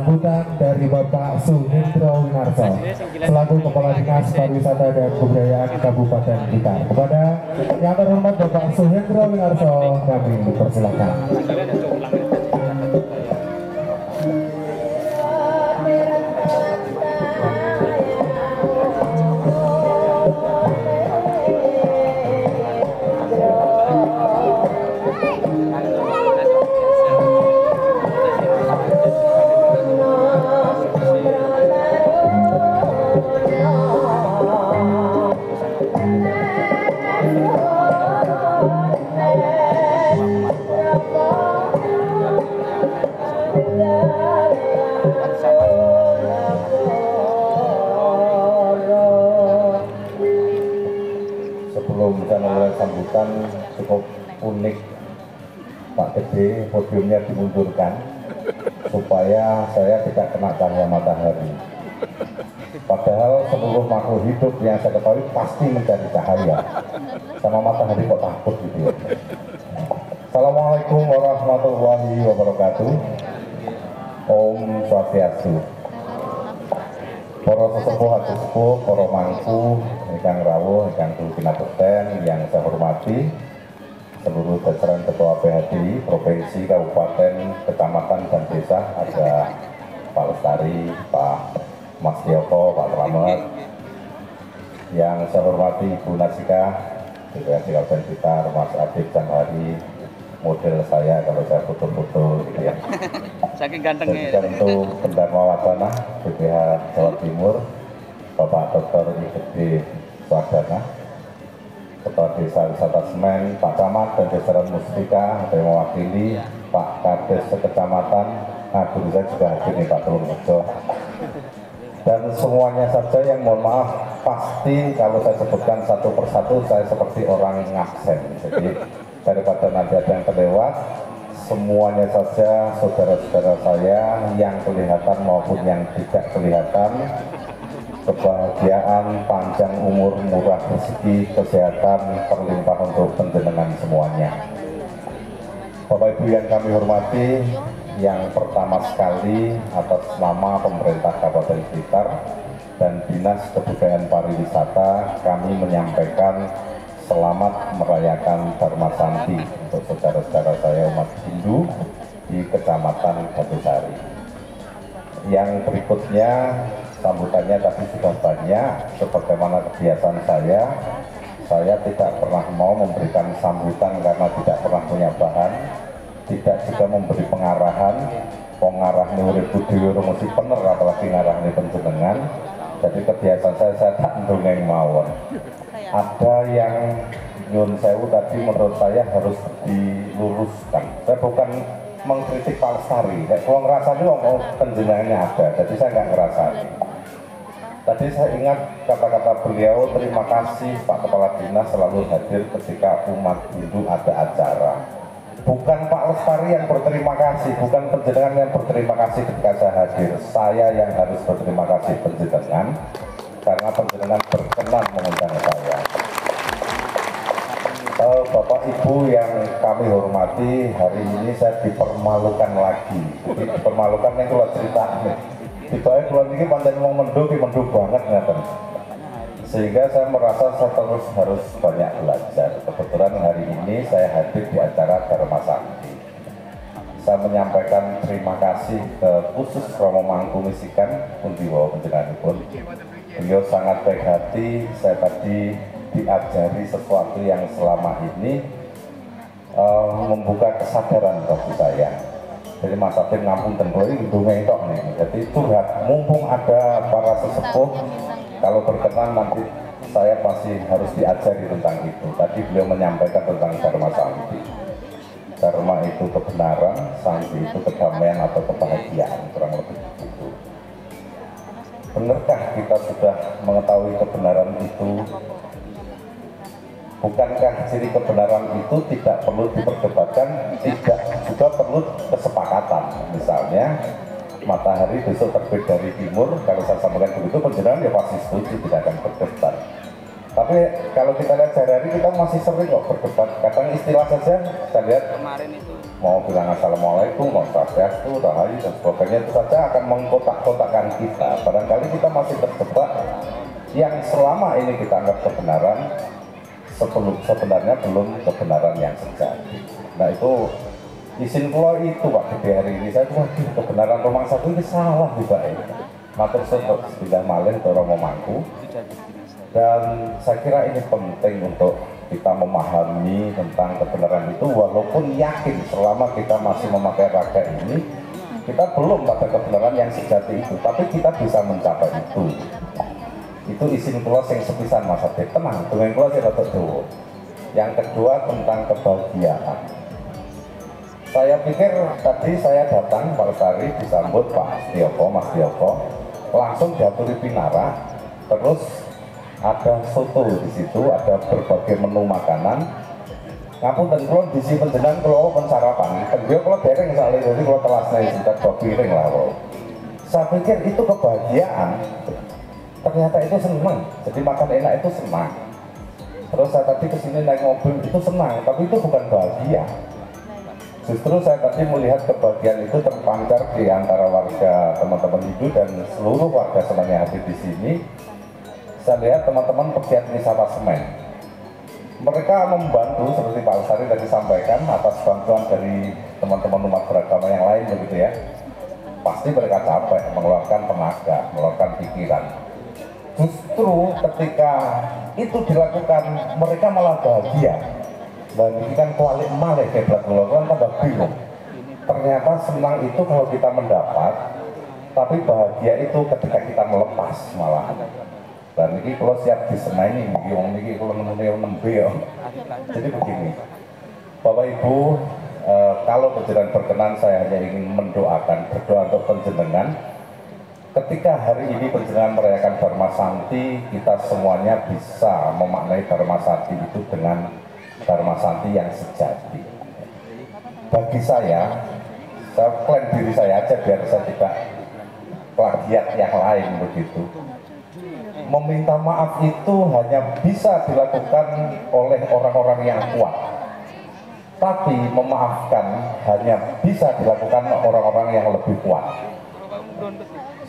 sambutan dari Bapak Suhendro Winarso selaku Kepala Dinas Pariwisata dan Kebudayaan Kabupaten Blitar. Kepada yang terhormat Bapak Suhendro Winarso kami persilahkan. Sebelum saya mulai sambutan, cukup unik Pak Gede podiumnya dimundurkan supaya saya tidak kena cahaya matahari. Padahal seluruh makhluk hidup yang saya ketahui pasti mencari cahaya, sama matahari kok takut gitu ya. Assalamualaikum warahmatullahi wabarakatuh. Om Swastiastu. Para sesepuh, sesepuh, para mangku, ingkang rawuh, ingkang kinabekten yang saya hormati, seluruh jajaran Ketua PHDI, Provinsi, Kabupaten, Kecamatan, dan Desa, ada Pak Lestari, Pak Mas Yoko, Pak Slamet, yang saya hormati Ibu Nasika, DPRD Kabupaten Blitar, Mas Adib Jamhari, model saya kalau saya foto-foto gitu ya. Saking gantengnya. Dan untuk Pendharma Wacana BPH Jawa Timur, Bapak Dr. Igede Swadana, Ketua Desa Wisata Semen, Pak Camat dan jajaran Mustika, ada yang mewakili, Pak Kades Sekecamatan, guru saya juga hadir nih Pak Tulungejo. Dan semuanya saja yang mohon maaf, pasti kalau saya sebutkan satu persatu saya seperti orang ngaksen. Jadi daripada nanti ada yang terlewat, semuanya saja saudara-saudara saya yang kelihatan maupun yang tidak kelihatan, kebahagiaan, panjang umur, murah rezeki, kesehatan terlimpah untuk penjenengan semuanya. Bapak Ibu yang kami hormati, yang pertama sekali atas nama pemerintah Kabupaten Blitar dan Dinas Kebudayaan Pariwisata, kami menyampaikan selamat merayakan Dharma Santi untuk saudara-saudara saya umat Hindu di Kecamatan Batusari. Yang berikutnya sambutannya tadi sudah banyak, sebagaimana kebiasaan saya tidak pernah mau memberikan sambutan karena tidak pernah punya bahan, tidak juga memberi pengarahan, pengarah urip budaya rumusi pener apalagi ngarah penjenengan. Jadi kebiasaan saya tak ndongeng mawon. Ada yang nyun sewu tadi menurut saya harus diluruskan. Saya bukan mengkritik Pak Lestari, kalau ngerasanya mau penjenengannya ada, jadi saya nggak ngerasani. Tadi saya ingat kata-kata beliau, terima kasih Pak Kepala Dinas selalu hadir ketika umat Hindu ada acara. Bukan Pak Lestari yang berterima kasih, bukan penjenengan yang berterima kasih ketika saya hadir. Saya yang harus berterima kasih penjenengan, karena penjenengan berkenan mengundang saya. Bapak Ibu yang kami hormati, hari ini saya dipermalukan lagi. Jadi dipermalukan yang keluar cerita nih. Dibayar keluar ini panjang mau mendung banget ngeten. Sehingga saya merasa saya terus harus banyak belajar. Kebetulan hari ini saya hadir di acara Dharma Santi. Saya menyampaikan terima kasih ke khusus Romo Mangkunisikan pundi wau panjenenganipun. Beliau sangat baik hati. Saya tadi diajari sesuatu yang selama ini membuka kesadaran bagi saya. Jadi Mas Afif ngampun tenggoi hidungnya itu nih. Jadi curhat, mumpung ada para sesepuh, kalau berkenan nanti saya pasti harus diajari tentang itu. Tadi beliau menyampaikan tentang Dharma Santi. Dharma itu kebenaran, Santi itu kedamaian atau kebahagiaan, kurang lebih itu. Benarkah kita sudah mengetahui kebenaran itu? Bukankah ciri kebenaran itu tidak perlu diperdebatkan, tidak juga perlu kesepakatan? Misalnya, matahari besok terbit dari timur, kalau saya sampaikan begitu, penjenengan ya pasti setuju, tidak akan berdebat. Tapi kalau kita lihat sehari-hari, kita masih sering kok berdebat. Kadang istilah saja, saya lihat kemarin itu mau bilang assalamualaikum, mau swastiastu, rahayu dan sebagainya, itu saja akan mengkotak-kotakkan kita. Barangkali kita masih terjebak yang selama ini kita anggap kebenaran, sebenarnya belum kebenaran yang sejati. Nah itu izin pulau itu Pak Gede hari ini, saya waduh kebenaran Romang Satu ini salah juga ya. Matur suwun sebilah malih Romo Mangku. Dan saya kira ini penting untuk kita memahami tentang kebenaran itu, walaupun yakin selama kita masih memakai raga ini kita belum pada kebenaran yang sejati itu, tapi kita bisa mencapai itu izin kula sing sepisan Mas Ade, tenang dengan kula sing rada dawa. Yang kedua tentang kebahagiaan, saya pikir tadi saya datang Pak Lestari disambut Pak Stioko, Mas Stioko, langsung diaturi pinara, terus ada soto di situ, ada berbagai menu makanan. Ngapunten kula disi panjenengan kula pun sarapan. Kedua kula dereng soalnya jadi kula telasnya sudah 2 piring lah kok. Saya pikir itu kebahagiaan. Ternyata itu senang. Jadi makan enak itu senang. Terus saya tadi kesini naik mobil itu senang, tapi itu bukan bahagia. Justru saya tadi melihat kebahagiaan itu terpancar di antara warga teman-teman Hindu dan seluruh warga semuanya hadir di sini. Saya lihat teman-teman pegiat wisata semen, mereka membantu seperti Pak Lestari tadi sampaikan atas bantuan dari teman-teman umat beragama yang lain begitu ya. Pasti mereka capek mengeluarkan tenaga, mengeluarkan pikiran. Justru ketika itu dilakukan mereka malah bahagia. Dan ini kan kualik malih keblat melakukan tambah bingung. Ternyata senang itu kalau kita mendapat, tapi bahagia itu ketika kita melepas malahan. Dan ini kalau siap disemai ini kalau nemunya nembe ya. Jadi begini, Bapak Ibu, kalau panjenengan berkenan saya hanya ingin mendoakan, berdoa untuk panjenengan. Ketika hari ini panjenengan merayakan Dharma Santi, kita semuanya bisa memaknai Dharma Santi itu dengan Dharma Santi yang sejati. Bagi saya klaim diri saya aja biar saya tidak plagiat yang lain begitu. Meminta maaf itu hanya bisa dilakukan oleh orang-orang yang kuat, tapi memaafkan hanya bisa dilakukan orang-orang yang lebih kuat.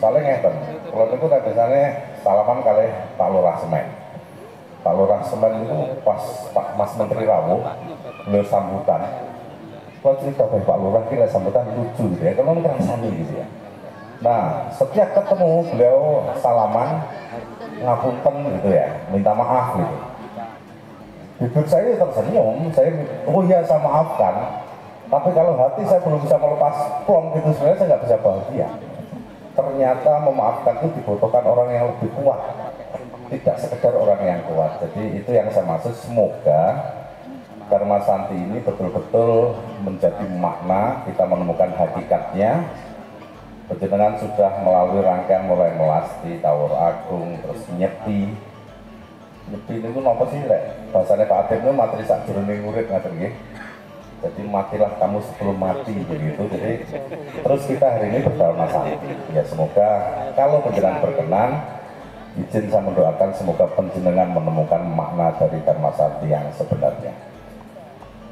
Soalnya ngeten, kalau itu kan biasanya salaman kali Pak Lurah Semen. Pak Lurah Semen itu pas Pak Mas Menteri Rawuh beliau sambutan. Kalau cerita dari Pak Lurah kira sambutan lucu gitu ya, kalau ngerasani gitu ya. Nah, setiap ketemu beliau salaman, ngapunten gitu ya, minta maaf gitu. Bibir saya tersenyum, saya oh iya saya maafkan, tapi kalau hati saya belum bisa melepas plong gitu, sebenarnya saya nggak bisa bahagia. Ternyata memaafkan itu dibutuhkan orang yang lebih kuat, tidak sekedar orang yang kuat. Jadi itu yang saya maksud, semoga Dharma Santi ini betul-betul menjadi makna, kita menemukan hakikatnya. Panjenengan sudah melalui rangkaian mulai melasti, Tawur Agung, terus nyepi itu apa sih rek? Bahasanya Pak Adem itu materi sak jroning urip ngaten nggih. Jadi matilah kamu sebelum mati begitu. Jadi terus kita hari ini berdharma santi. Ya semoga kalau panjenengan berkenan, izin saya mendoakan semoga panjenengan menemukan makna dari Dharma Santi yang sebenarnya.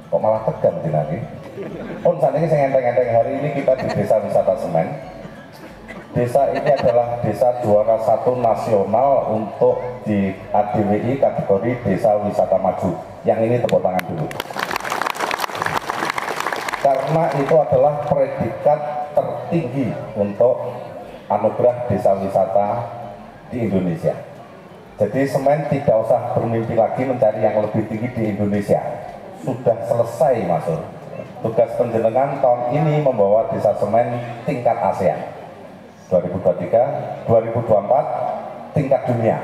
Kok malah tegang dinangi? Pun saat ini saya ngenteng-ngenteng hari ini kita di Desa Wisata Semen. Desa ini adalah desa juara 1 nasional untuk di ADWI kategori Desa Wisata Maju. Yang ini tepuk tangan dulu. Karena itu adalah predikat tertinggi untuk anugerah desa wisata di Indonesia. Jadi Semen tidak usah bermimpi lagi mencari yang lebih tinggi di Indonesia. Sudah selesai masuk. Tugas panjenengan tahun ini membawa desa Semen tingkat ASEAN. 2023, 2024 tingkat dunia.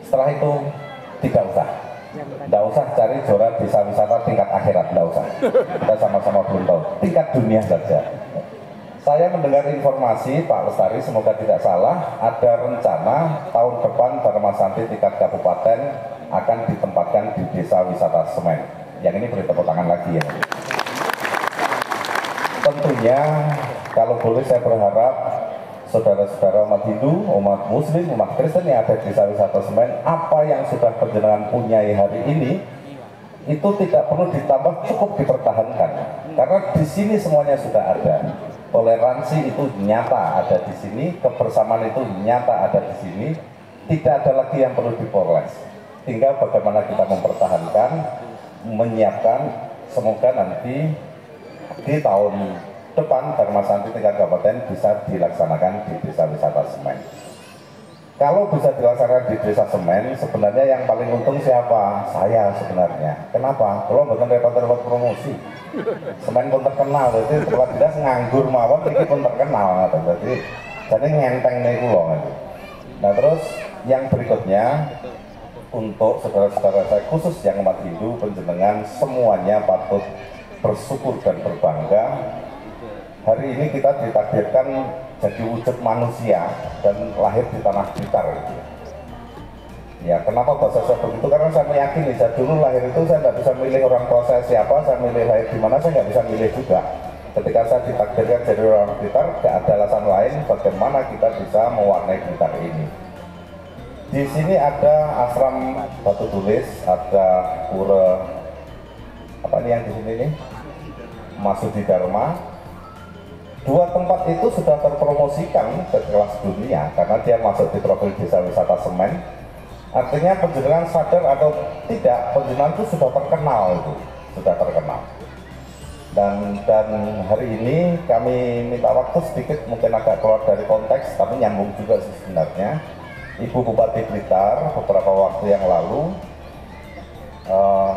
Setelah itu tidak usah cari juara desa wisata tingkat akhirat, tidak usah. Kita sama-sama belum tahu. Tingkat dunia saja. Saya mendengar informasi Pak Lestari, semoga tidak salah, ada rencana tahun depan Dharma Santi tingkat kabupaten akan ditempatkan di Desa Wisata Semen. Yang ini beri tepuk tangan lagi ya. Tentunya kalau boleh saya berharap saudara-saudara umat Hindu, umat Muslim, umat Kristen yang ada di Desa Wisata Semen, apa yang sudah panjenengan punyai hari ini itu tidak perlu ditambah, cukup dipertahankan. Karena di sini semuanya sudah ada. Toleransi itu nyata ada di sini, kebersamaan itu nyata ada di sini. Tidak ada lagi yang perlu dipoles. Tinggal bagaimana kita mempertahankan, menyiapkan, semoga nanti di tahun depan Dharma Santi tingkat kabupaten bisa dilaksanakan di Desa Wisata Semen. Kalau bisa dilaksanakan di Desa Semen, sebenarnya yang paling untung siapa? Saya sebenarnya. Kenapa? Kalau bukan repot-repot promosi. Semen pun terkenal, jadi setelah tidak nganggur mawon, ini pun terkenal. Jadi ngenteng nih pulau. Nah terus yang berikutnya, untuk saudara-saudara saya khusus yang umat Hindu, penjenengan semuanya patut bersyukur dan berbangga. Hari ini kita ditakdirkan jadi wujud manusia dan lahir di tanah Blitar. Ya, kenapa bahasa saya begitu? Karena saya meyakini, saya dulu lahir itu saya tidak bisa milih orang tua saya siapa, saya milih lahir di mana, saya nggak bisa milih juga. Ketika saya ditakdirkan jadi orang Blitar, tidak ada alasan lain bagaimana kita bisa mewarnai Blitar ini. Di sini ada ashram Batu Tulis, ada pura apa nih yang di sini nih, Masudi Dharma. Dua tempat itu sudah terpromosikan ke kelas dunia karena dia masuk di profil Desa Wisata Semen. Artinya penjenengan sadar atau tidak, penjenengan itu sudah terkenal, itu sudah terkenal. Dan hari ini kami minta waktu sedikit, mungkin agak keluar dari konteks, tapi nyambung juga sih sebenarnya. Ibu Bupati Blitar beberapa waktu yang lalu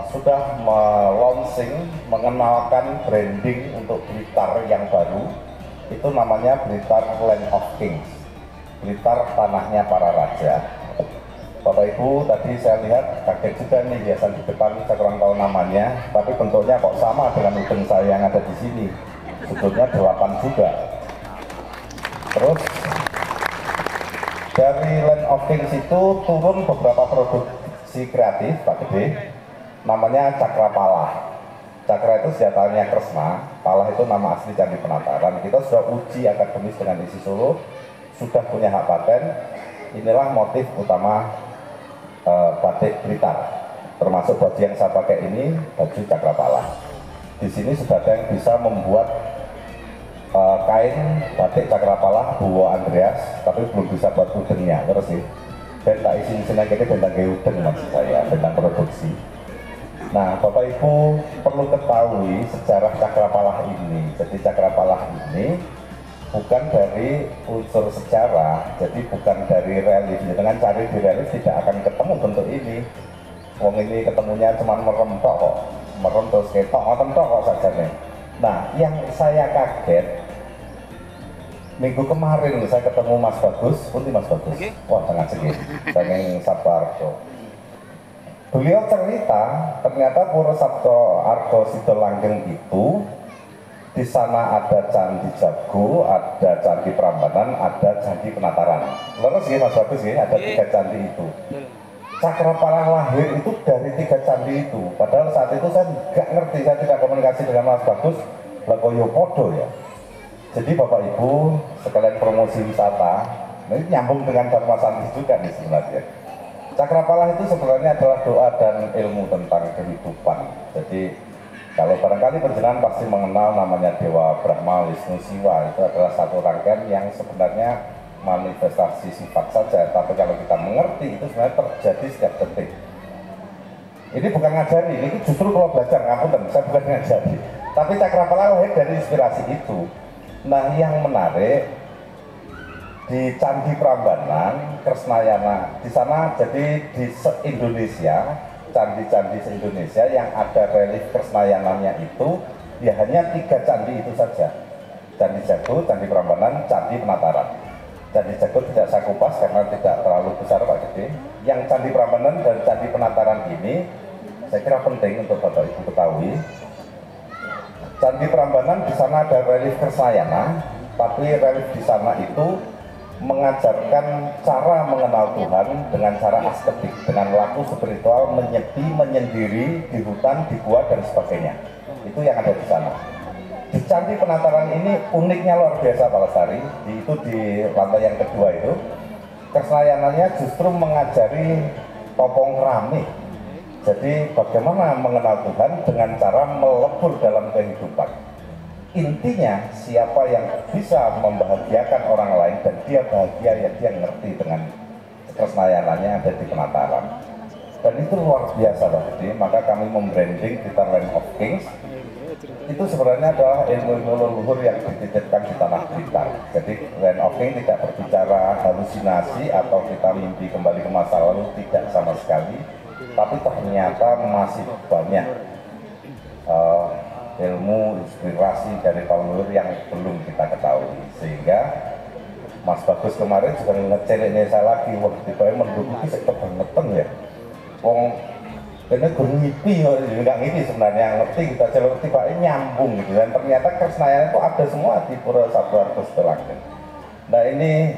sudah launching, mengenalkan branding untuk Blitar yang baru. Itu namanya Blitar Land of Kings, Blitar tanahnya para raja. Bapak Ibu, tadi saya lihat kaget juga nih hiasan di depan, saya kurang tahu namanya, tapi bentuknya kok sama dengan udeng saya yang ada di sini. Sebetulnya 8 juga. Terus dari Land of Kings itu turun beberapa produksi kreatif, Pak Gede, namanya Cakrapala. Cakra itu senjatanya Kresna, Pala itu nama asli Candi Penataran. Kita sudah uji akademis dengan ISI Solo, sudah punya hak paten. Inilah motif utama batik Blitar, termasuk baju yang saya pakai ini, baju Cakrapala. Di sini sudah ada yang bisa membuat kain batik Cakrapala Buwo Andreas, tapi belum bisa buat udengnya, terus sih. Dan tak isi mesinnya ini bentang udeng maksud saya, bentang produksi. Nah, Bapak Ibu perlu ketahui sejarah Cakrapala ini. Jadi Cakrapala ini bukan dari unsur sejarah, jadi bukan dari relief. Dengan cari di relief tidak akan ketemu bentuk ini. Wong ini ketemunya cuma merem tok kok, merem terus ketok, ngoten tok kok saja nih. Nah, yang saya kaget minggu kemarin saya ketemu Mas Bagus, pun Mas Bagus. Wah, sangat segini. Saking Saparto. Beliau cerita ternyata Pura Sabto Argo Sidolanggeng itu di sana ada Candi Jago, ada Candi Prambanan, ada Candi Penataran. Lalu sih Mas Bagus ya, ada 3 candi itu. Cakrapala lahir itu dari 3 candi itu. Padahal saat itu saya nggak ngerti, saya tidak komunikasi dengan Mas Bagus, Lakoyo Podo ya. Jadi Bapak Ibu sekalian promosi wisata, ini nyambung dengan Dharma Santi juga nih sebenarnya. Cakrapala itu sebenarnya adalah doa dan ilmu tentang kehidupan. Jadi kalau barangkali penjenengan pasti mengenal namanya Dewa Brahma, Wisnu, Siwa. Itu adalah satu rangkaian yang sebenarnya manifestasi sifat saja. Tapi kalau kita mengerti itu sebenarnya terjadi setiap detik. Ini bukan ngajari, ini justru kalau belajar, ngapunten, saya bukan ngajari. Tapi Cakrapala lahir dari inspirasi itu. Nah yang menarik, di Candi Prambanan, Kresnayana, di sana jadi di se-Indonesia, candi-candi se-Indonesia yang ada relief Kresnayananya itu, ya hanya 3 candi itu saja. Candi Jago, Candi Prambanan, Candi Penataran. Candi Jago tidak saya kupas karena tidak terlalu besar Pak Gede. Yang Candi Prambanan dan Candi Penataran ini, saya kira penting untuk Bapak Ibu ketahui. Candi Prambanan di sana ada relief Kresnayana, tapi relief di sana itu mengajarkan cara mengenal Tuhan dengan cara asketik, dengan laku spiritual, menyepi, menyendiri di hutan, di gua dan sebagainya. Itu yang ada di sana. Di Candi Penataran ini uniknya luar biasa Pak Lestari. Itu di lantai yang kedua itu, Kresnayananya justru mengajari topong keramik. Jadi bagaimana mengenal Tuhan dengan cara melebur dalam kehidupan. Intinya siapa yang bisa membahagiakan orang lain dan dia bahagia, ya dia ngerti dengan kesenayanannya ada di penataran. Dan itu luar biasa Pak Budi. Maka kami membranding kita Land of Kings. Itu sebenarnya adalah ilmu-ilmu leluhur yang dititipkan di tanah Blitar. Jadi Land of Kings tidak berbicara halusinasi atau kita mimpi kembali ke masa lalu, tidak sama sekali. Tapi ternyata masih banyak ilmu, inspirasi dari kaum leluhur yang belum kita ketahui. Sehingga Mas Bagus kemarin juga ngeceliknya saya lagi, wah tiba-tiba menduduki sektor kebangetan ya. Wong ini bermimpi, enggak ngerti sebenarnya, ngerti kita coba tiba nyambung gitu. Dan ternyata kesenayan itu ada semua di Pura Sabtu Setelanggen. Nah ini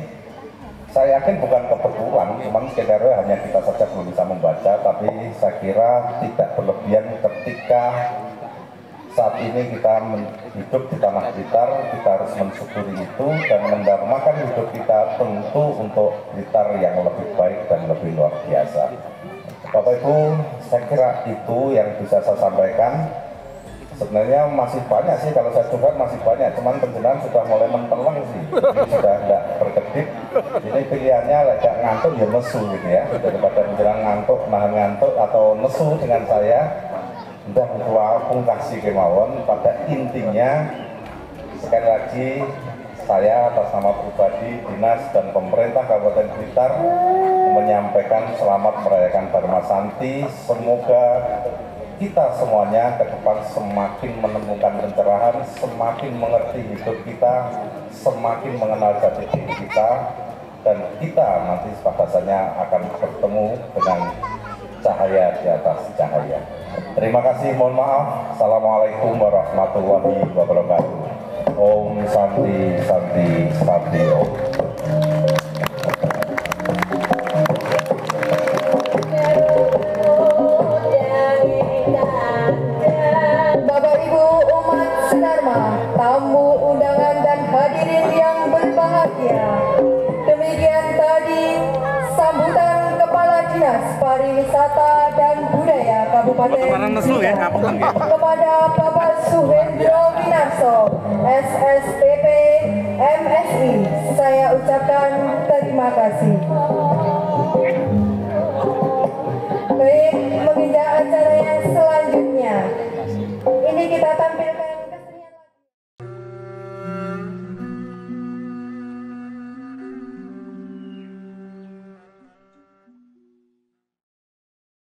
saya yakin bukan kebetulan, cuman skenario hanya kita saja belum bisa membaca, tapi saya kira tidak berlebihan ketika saat ini kita hidup di tanah Blitar, kita harus mensyukuri itu dan mendharmakan hidup kita tentu untuk Blitar yang lebih baik dan lebih luar biasa. Bapak Ibu, saya kira itu yang bisa saya sampaikan. Sebenarnya masih banyak sih, kalau saya coba masih banyak, cuman penjelasan sudah mulai menteleng sih, jadi sudah tidak berkedip. Ini pilihannya agak ngantuk ya nesu gitu ya, daripada menjelang ngantuk, nahan ngantuk atau nesu dengan saya, udah keluar pungkasi kemauan. Pada intinya sekali lagi saya atas nama pribadi, dinas dan pemerintah Kabupaten Blitar menyampaikan selamat merayakan Dharma Santi. Semoga kita semuanya ke depan semakin menemukan pencerahan, semakin mengerti hidup kita, semakin mengenal jati diri kita, dan kita nanti bahasanya akan bertemu dengan cahaya di atas cahaya. Terima kasih, mohon maaf. Assalamualaikum warahmatullahi wabarakatuh. Om Santi Santi Santi Om. Bapak Ibu umat sedharma, tamu undangan dan hadirin yang berbahagia. Demikian tadi sambutan Kepala Dinas Pariwisata dan Budaya Kabupaten Blitar kepada Bapak Suhendro Winarso, SSPP MSI. Saya ucapkan terima kasih.